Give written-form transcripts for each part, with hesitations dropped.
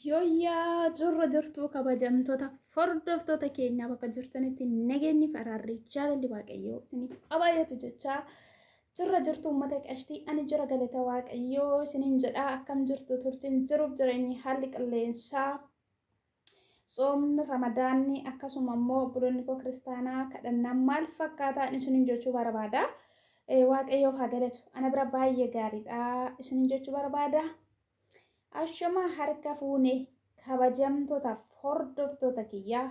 Yooyyaa jirra jirtuu kabajamtoota hordoftoota keenya bakka jirtanitti nageenyi faraarri jaalalli waaqayyoo isiniif abaayatu jechaa jirra jirtuu uummata qashtii ani jira galata waaqayyoo isiniin jedhaa akkam jirtu turtiin jiruuf jireenyi haalli qilleensaa soomni ramadaanni akkasuma immoo obboloonni koo kiristaanaa kadhannaan maal fakkaataa isiniin jechuu barbaada waaqayyoof haa galatu ana bira baay'ee gaariidha isiniin jechuu barbaada. Ashama harka fuune kabajamtootaaf hordoftoota kiyyaa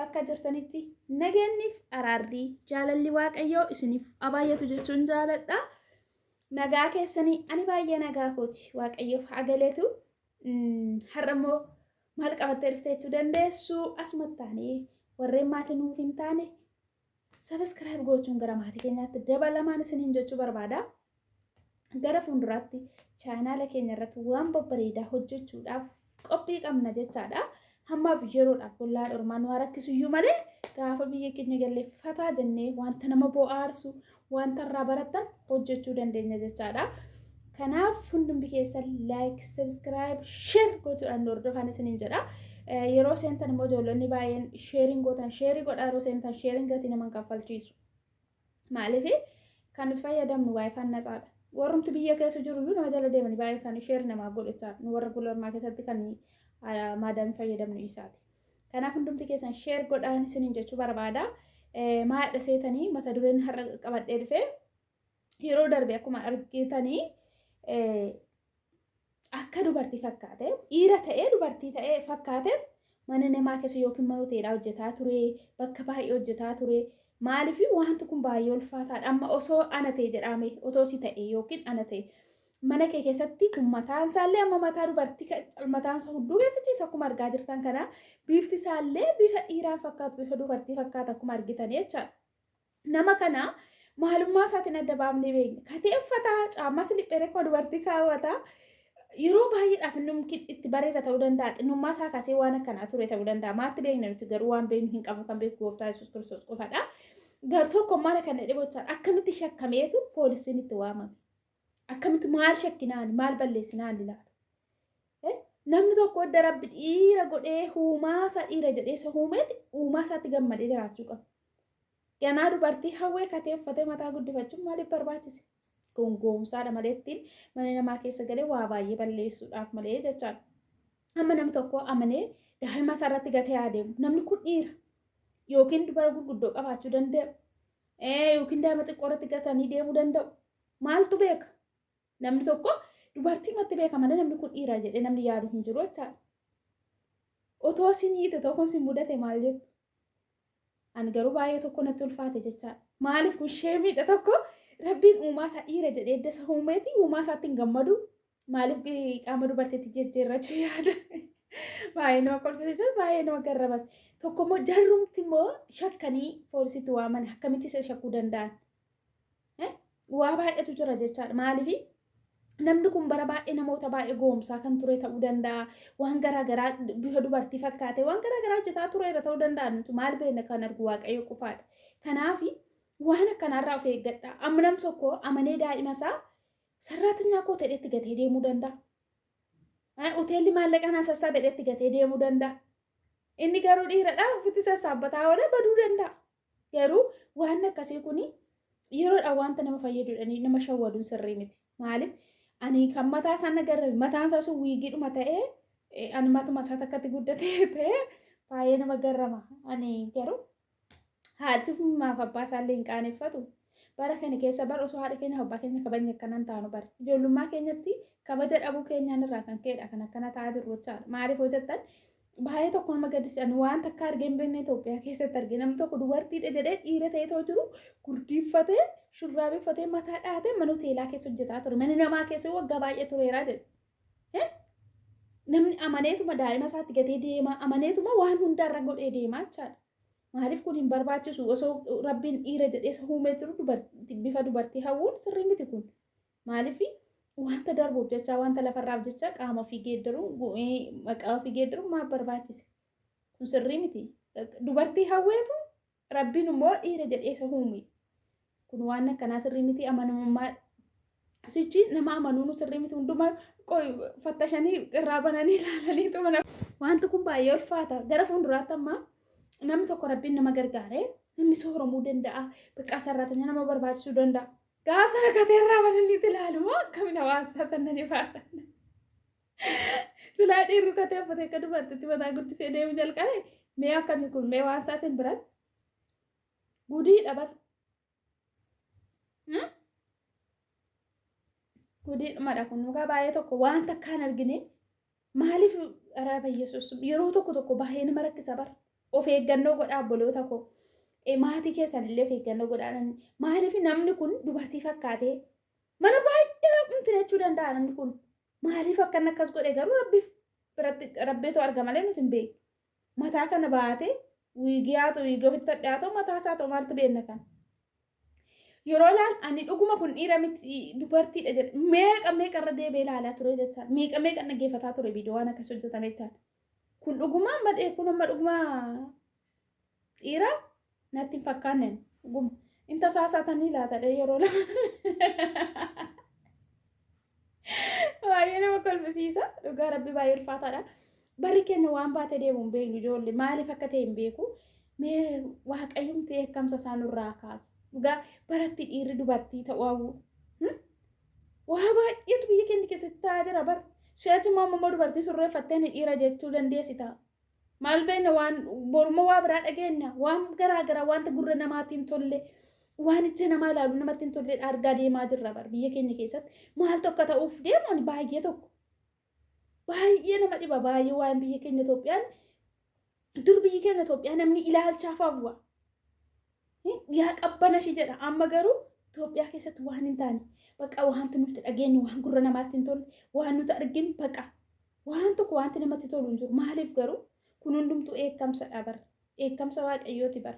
bakka jirtanitti nageenyiif araarri jaalalli waaqayyoo isiniif abaayatu jechuun jaaladha. Nagaa keessanii ani baay'ee nagaa kooti waaqayyoof haa galatu. Har'ammoo maal qabattee dhuftee jechuu dandeessu asumatti warreen maatii nuuf hin taane sabiskiraayib gochuun gara maatii keenyaatti dabalamaan isiniin jechuu barbaada. Gara fuulduraatti chaanaala keenya irratti waan babbareedaa hojjechuudhaaf qophii qabna jechaadha. Hammaaf yeroodhaaf bollaa dhormaan waa rakkisuyyuu malee gaafa biyya keenya galleeffataa jennee wanta nama bohaarsu wanta irraa baratan hojjechuu dandeenya jechaadha. Kanaaf hundumti keessan like, subscribe, share gochuudhaan hordofaa isiniin jedha. Yeroo seentan immoo ijoollonni baay'een sharing gootan sharing godhaa yeroo seentan sharing gatii nama kaffalchiisu. Maaliif kan nuti fayyadamnu waayifaan natsaadha. Warrumti biyya keessa jiru nama jala deemanii baay'een isaanii sheer namaa godhachaa nu warra gulormaa keessatti kan maadaam fayyadamnu isaati. Kanaaf hundumti keessan sheer godhaan isiniin jechuu barbaada. Maadha seetanii mata dureen har'a qabadhee dhufee yeroo darbe akkuma argitanii akka dubartii fakkaate dhiira ta'ee dubartii ta'ee fakkaate mana namaa keessa yookiin mana hoteelaa hojjetaa ture bakka baay'ee hojjetaa ture. Maaliif wanti kun baay'ee ulfaataadha amma osoo ana ta'e jedhame otoo si ta'e yookiin ana ta'e mana kee keessatti kun mataan isaallee amma mataa dubartii mataan isaa hudduu keessa ciisa akkuma argaa jirtan kana bifti isaallee bifa dhiiraan fakkaatu bifa dubartii fakkaata akkuma argitan jechaadha. Nama kana maalummaa isaatiin adda baafnee beekna katee uffataa caammaa silipheeree akkuma dubartii kaawwataa yeroo baay'eedhaaf inni itti bareeda ta'uu danda'a xinnummaa isaa kaasee waan akkanaa ture ta'uu danda'a maatti beekna nuti garuu waan beeknu hin qabu kan beeku gooftaa Yesuus Kiristoos qofadha. Garuu tokko maal kan dhibochaan akkamitti shakkameetu poolisiin itti waamame akkamitti maal shakkinaan maal balleessinaan ilaala. Namni tokko adda rabbi dhiira godhee uumaasa dhiira jedhee isa uumeeti uumaasaatti gammadee jiraachuu qaba. Ganaa dubartii hawwee katee uffatee mataa guddifachuun maaliif barbaachise? Gongoomsaadha malee ittiin mana namaa keessa galee waa baay'ee balleessuudhaaf malee jechaadha. Amma namni tokko amanee daa'ima isaarratti gatee adeemu namni kun dhiira. Yookiin dubara gurguddoo qabaachuu danda'u. Yookiin daa'ima xiqqoo irratti gatanii deemuu danda'u. Maaltu beeka? Namni tokko dubartii matti beeka malee namni kun dhiira jedhee namni yaadu hin jiru jechaadha. Otoo isin hiite tokko isin mudate maal jettu? Ani garuu baay'ee tokko natti ulfaate jechaadha. Maaliif kun sheemiidha tokko rabbiin uumaasaa dhiira jedhee edda isa uumeeti uumaasaatti hin gammadu. Maaliif qaama dubartiitti jijjiirrachuu yaada? Baay'ee nama kolfisiisas baay'ee nama garrabas. Tokko immoo jarrumti immoo shakkanii poolisiitti waaman akkamitti isa shakkuu danda'an? Waa baay'eetu jira jechaadha. Maaliif namni kun bara baay'ee namoota baay'ee goomsaa kan ture ta'uu danda'a. Waan garaagaraa bifa dubartii fakkaate waan garaagaraa hojjetaa tureera ta'uu danda'a. Nuti maal beekna kan argu waaqayyo qofaadha. Kanaaf waan akkanaarraa of eeggadha. Amma namni tokko amanee daa'ima isaa sarraatinyaa koo ta'etti gatee deemuu danda'a. Hoteelli maallaqaan sassaabedhetti gatee deemuu danda'a. Inni garuu dhiiradha ofitti sassaabbataa oolee baduu danda'a. Garuu waan akkasii kun yeroodhaan wanta nama fayyadudhanii nama shawwaduun sirrii miti. Maaliif ani kan mataa isaan agarre mataan isaa sun wiigiidhuma ta'ee ani matuma isaa takkatti guddatee ta'ee baay'ee nama garrama. Ani garuu haati maaf abbaa isaallee hin qaaneffatu. Bara kana keessa bara osoo haadha keenya abbaa keenya kabajni akkanaan taanu bara. Ijoollummaa keenyatti kabaja dhabuu keenyaan irraa kan ka'edha kan akkana ta'aa jirru jechaadha. Maaliif hojjettan baay'ee tokko nama gaddisiisan waan takka argee hin beekne Itoophiyaa keessatti argee namni tokko dubartiidha jedhee dhiira ta'ee too jiru gurdiiffatee shurraabee uffatee mataa dhahatee mana hoteelaa keessa hojjetaa ture. Mana namaa keessa waggaa baay'ee tureeraa jedhe. Namni amaneetuma daa'ima isaatti gatee deema amaneetuma waan hundarra godhee deemaa jechaadha. Maaliif kun hin barbaachisu osoo rabbiin dhiira jedhee isa uumee jiru bifa dubartii hawwuun sirrii miti kun. Maaliif wanta darbuuf jecha wanta lafarraaf jecha qaama ofii geeddaruun maqaa ofii geeddaruun maal barbaachise? Kun sirrii miti. Dubartii hawweetu rabbiin immoo dhiira jedhee isa uume. Kun waan akkanaa sirrii miti amanamummaa sichi nama amanuun sirrii miti hundumaa fattashanii irraa bananii ilaalaniitu mana Wanti kun baay'ee ulfaata. Gara fuulduraatti amma namni tokko rabbiin nama gargaaree namni sooramuu danda'a. Biqaa sarratanii nama barbaachisuu danda'a. Gaaf sana kateerraa bananii ilaalu akkamina waasaa sanna ni faana. Silaa dhiirri katee uffatee akka dubartitti mataa guddisee deemu jalqabe mee akkamii kun mee waasaa sin biratti gudii dhabar. Gudii dhumadha kun muka baay'ee tokko waan takkaan argine maaliif araaba Yesuus yeroo tokko baay'ee nama rakkisa bar of eeggannoo godhaa obboloota koo maatii keessan illee of eeggannoo godhaan maaliif namni kun dubartii fakkaatee mana baay'ee dhumti jechuu danda'a namni kun maaliif akkan akkas godhe garuu rabbeetu arga malee nuti hin beeku mataa kana baatee wiigiyaatu wiigoo fitta dhiyaatu mataa isaa ta'u maaltu beekna kan yeroo laal ani dhuguma kun dhiira miti dubartiidha jedhe meeqa irra deebee ilaalaa ture jechaa meeqa dhaggeeffataa ture viidiyoo waan akkas hojjetame jechaa kun dhuguma madhee kun amma dhuguma dhiira natti hin fakkaanne dhuguma inta saasaatanii laatadhe yeroo laal baay'ee nama kolfisiisa dhugaa rabbi baay'ee ulfaataadha barri keenya waan baatee deemu hin beeknu ijoollee maaliif akka ta'e hin beeku mee waaqayyoon ta'e eekkamsa isaanirraa kaasu dhugaa baratti dhiirri dubartii ta'uu hawwu waa baay'eetu biyya keenya keessatti ta'aa jira bar si'achi immoo dubartii surreeffattee ni dhiira jechuu dandeessi ta'a maal beekna waan boruma waa biraa dhageenya waan garaagaraa wanta gurra namaatiin tolle waan ija namaa ilaalu namatti hin tolle argaa deemaa jirra bar biyya keenya keessatti maal tokko ta'uuf deemuun baay'ee tokko baay'ee nama dhiba baay'ee waan biyya keenya Itoophiyaan dur biyya keenya Itoophiyaa namni ilaalchaaf hawwa yaa qabbana shi jedha amma garuu Itoophiyaa keessatti waan hin taane baqa waanti nuti dhageenyu waan gurra namaatti hin tolle waan nuti arginu baqa waan tokko wanti namatti tolu hin jiru maaliif garuu kun hundumtuu eekkamsadha bar eekkamsa waaqayyooti bar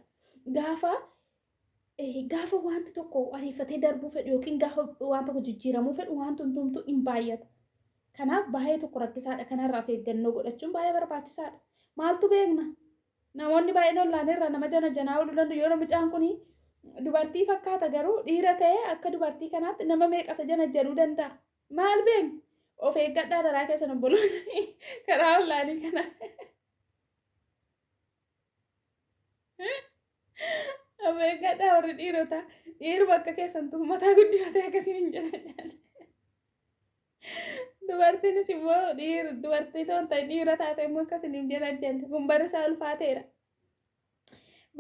gaafa wanti tokko ariifatee darbuu fedhu yookiin gaafa waan tokko jijjiiramuu fedhu wanti hundumtuu hin baay'ata kanaaf baay'ee tokko rakkisaadha kanarraa of eeggannoo godhachuun baay'ee barbaachisaadha maaltu beekna namoonni baay'een ollaanirra nama janaa ooluu danda'u yoo namichaan kun dubartii fakkaata garuu dhiira ta'ee akka dubartii kanaatti nama meeqasa janajjanuu danda'a maal beekna of eeggadhaa daraa keessan obboloonni karaa ollaanii kana of eeggadhaa warri dhiirota dhiiruma akka keessan mataa guddifatee akkasiin hin jedhan dubartiinis immoo dubartii ta'an ta'e dhiira taate immoo akkasiin hin jedhan kun barrisaa ulfaateera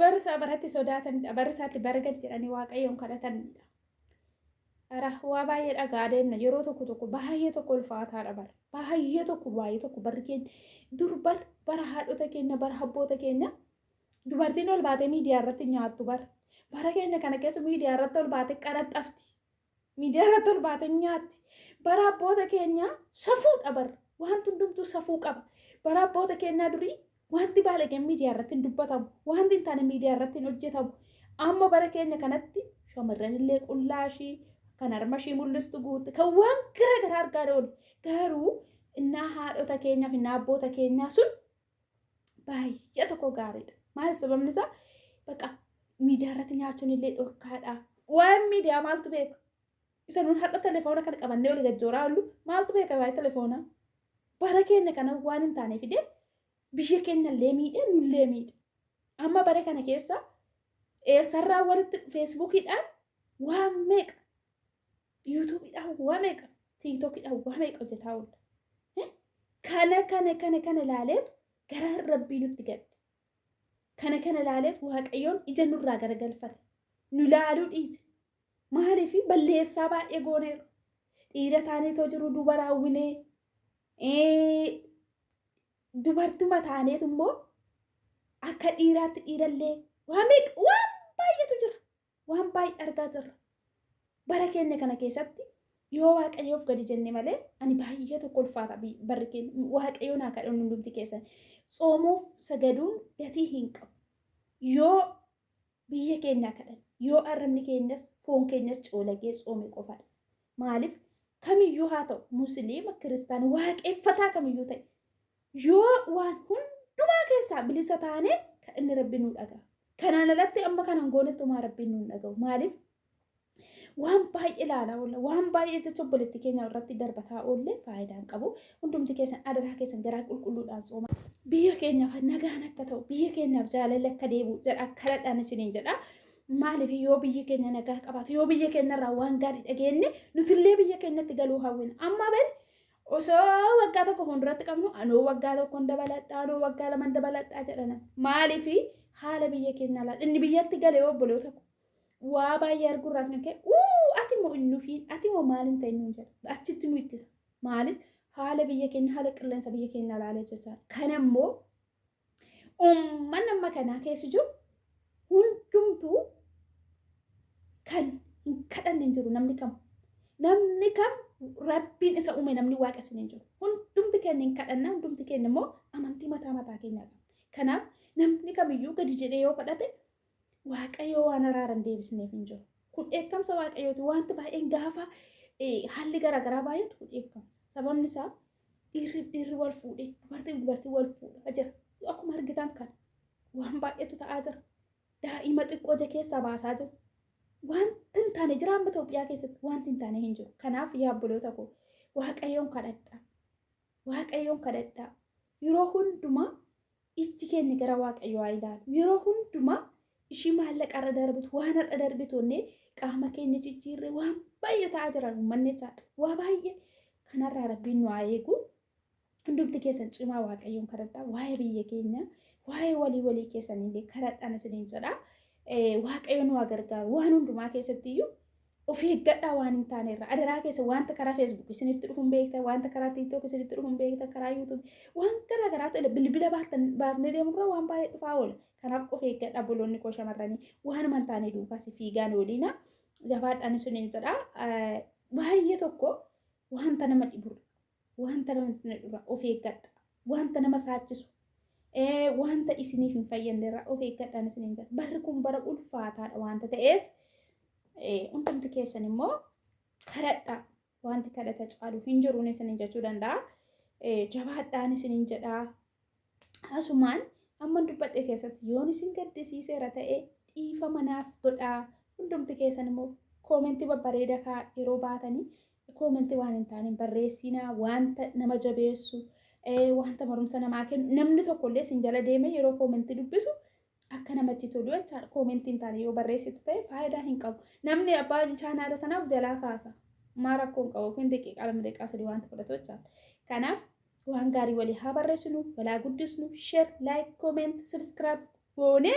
barrisaa baratti sodaatanidha barrisaatti bargad jedhanii waaqayyoon kadhatanidha ara waa baay'ee dhagaa deemna yeroo tokko baay'ee tokko ulfaataadha baay'ee tokko barri keenya dur bara haadhota keenya bara abboota keenya dubartiin ol baatee miidiyaa irratti nyaattu bara keenya kana keessa miidiyaa irratti ol baatee qaraxxafti miidiyaa irratti ol baatee nyaatti bara abboota keenya safuudha wanti hundumtuu safuu qaba bara abboota keenyaa durii wanti baalageen miidiyaa irratti hin dubbatamu wanti hin taane miidiyaa irratti hin hojjetamu amma bara keenya kanatti shamarran illee qullaashii kan harmashii mul'istu guutte kan waan garaagaraa argaa oolu garuu innaa haadhota keenyaaf innaa abboota keenyaa sun baay'ee tokko gaariidha maaliif sababni isaa baqa miidiyaa irratti nyaachuun illee dhorkaadha waan miidiyaa maaltu beeka isa nuun har'a telefoona kana qabannee olii gajjooraa ollu maaltu beeka waa'ee telefoonaa bara keenya kana waan hin taane fidee biyya keenya illee miidhee nullee miidhe amma bara kana keessa sarraa walitti feesbuukiidhaan waan meeqa yuutuubiidhaan waan meeqa tiiktookidhaan waan meeqa hojjetaa oolla kana ilaaleetu gara rabbii nutti gadde kana ilaaleetu waaqayyoon ija nurraa garagalfate nu ilaaluu dhiise maaliif balleessaa baay'ee gooneeru dhiira taaneetoo jiru dubara hawwinee dubartuma taaneetu immoo akka dhiiraatti dhiirallee waan baay'eetu jira waan baay'ee argaa jirra bara keenya kana keessatti yoo waaqayyoof gadi jenne malee ani baay'ee tokko ulfaata barri keenya waaqayyoon haa kadhannu hundumti keessan soomuuf sagaduun gatii hin qabu yoo biyya keenya kadhan yoo arrabni keenyas foon keenyas coolagee soome qofaadha maaliif kamiyyuu haa ta'u musliima kiristaana waaqeffataa kamiyyuu ta'e yoo waan hundumaa keessaa bilisa taane kan inni rabbi nuu dhaga'a kanaan alatti amma kanan goonetti homaa rabbiin nuu dhaga'u maaliif waan baay'ee ilaalaa oolla waan baay'ee jecha obboleettii keenya irratti darbataa oolle faayidaan qabu hundumti keessan adaraa keessan garaa qulqulluudhaan sooma biyya keenyaaf nagaan akka ta'u biyya keenyaaf jaalalli akka deebi'u jedha kadhadhaan isiniin jedha maaliif yoo biyyi keenya nagaa qabaatu yoo biyya keenyarraa waan gaarii dhageenye nutillee biyya keenyatti galuu hawwina amma been osoo waggaa tokko fuulduratti qabnu anoo waggaa tokkoon dabaladhaa anoo waggaa lamaan dabaladhaa jedhana maaliif haala biyya keenyaa laala inni biyyatti galee obboloota waa baay'ee arguurraan kan ka'e ati moo innufi ati moo maaliin ta'e nuun jedha achitti nu ittisa maaliif haala biyya keenya haala qilleensa biyya keenyaa laalee jechaadha kanammoo uummanni amma kanaa keessa jiru hundumtuu kan hin kadhanne hin jiru namni kam rabbiin isa uume namni waaqessin hin jiru hundumti keenya hin kadhanna hundumti keenya immoo amantii mataa keenyaa qaba kanaaf namni kamiyyuu gadi jedhee yoo kadhate waaqayyoo waan araaran deebisneef hin jiru kun eekkamsa waaqayyooti wanti baay'een gaafa haalli garaagaraa baay'atu kun eekkamsa sababni isaa dhiirri wal fuudhee dubartii wal fuudha jira akkuma argitan kana waan baay'eetu ta'aa jira daa'ima xiqqoo keessaa baasaa jiru wanti hin taane jira amma Itoophiyaa keessatti wanti hin taane hin jiru kanaaf yaa obboloota koo waaqayyoon kadhadhaa yeroo hundumaa ijji keenya gara waaqayyoo haa ilaalu yeroo hundumaa ishii maallaqarra darbitu waan har'a darbitoonnee qaama keenya jijjiirree waan baay'ee ta'aa jiran uummanni jechaadha waa baay'ee kanarraa rabbiin nu haa eegu hundumti keessan cimaa waaqayyoon kadhadhaa waa'ee biyya keenya waa'ee walii keessanillee kadhadhaan isiniin jedha waaqayyo nu haa gargaaru waan hundumaa keessatti iyyuu of eeggadhaa waan hin taanerra adaraa keessa wanta karaa feesbuuk isinitti dhufuun beektan wanta karaa tiiktook isinitti dhufuun beektan karaa yuutuub waan garaagaraa ta'e bilbila baasnee deemurra waan baay'ee dhufaa oola kanaaf of eeggadhaa obboloonni koo shamarranii waan hin taane duukaas fiigaan ooliina jabaadhaan isiniin jedha baay'ee tokko wanta nama dhiburra wanta nama dhibura of eeggadhaa wanta nama saachisu wanta isiniif hin fayyadnerra of eeggadhaan isiniin jedha barri kun bara ulfaataadha wanta ta'eef hundumti keessan immoo kadhadhaa wanti kadhata caalu hin jiruun isiniin jechuu danda'a jabaadhaan isiniin jedha asumaan amma dubbadhe keessatti yoon isin gaddisiiseera ta'e dhiifama naaf godhaa hundumti keessan immoo koomentii babbareedaa yeroo baatanii koomentii waan hin taane barreessinaa wanta nama jabeessu wanta barumsa namaa kennu namni tokkollee isin jala deeme yeroo koomentii dubbisu akka namatti tolu jechaadha koomentiin taane yoo barreessitu ta'e faayidaa hin qabu namni abbaan chaanaala sanaaf jalaa kaasa maa rakkoo hin qabu kun daqiiqaa 2 daqiiqaa 3 wanta fudhatu jechaadha kanaaf waan gaarii walii haa barreessinu walaa guddisnu share like comment subscribe goone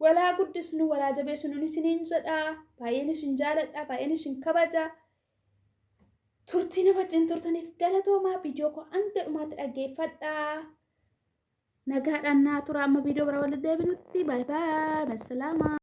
walaa guddisnu walaa jabeessinu isiniin jedha baay'een isin jaaladha baay'een isin kabaja turtiin wajjin turtaniif galatoomaa viidiyoo koo hanga dhumaatti dhaggeeffadhaa nagaadhaan naa tura amma viidiyoo bira walitti deebinutti baay baay masalaamaa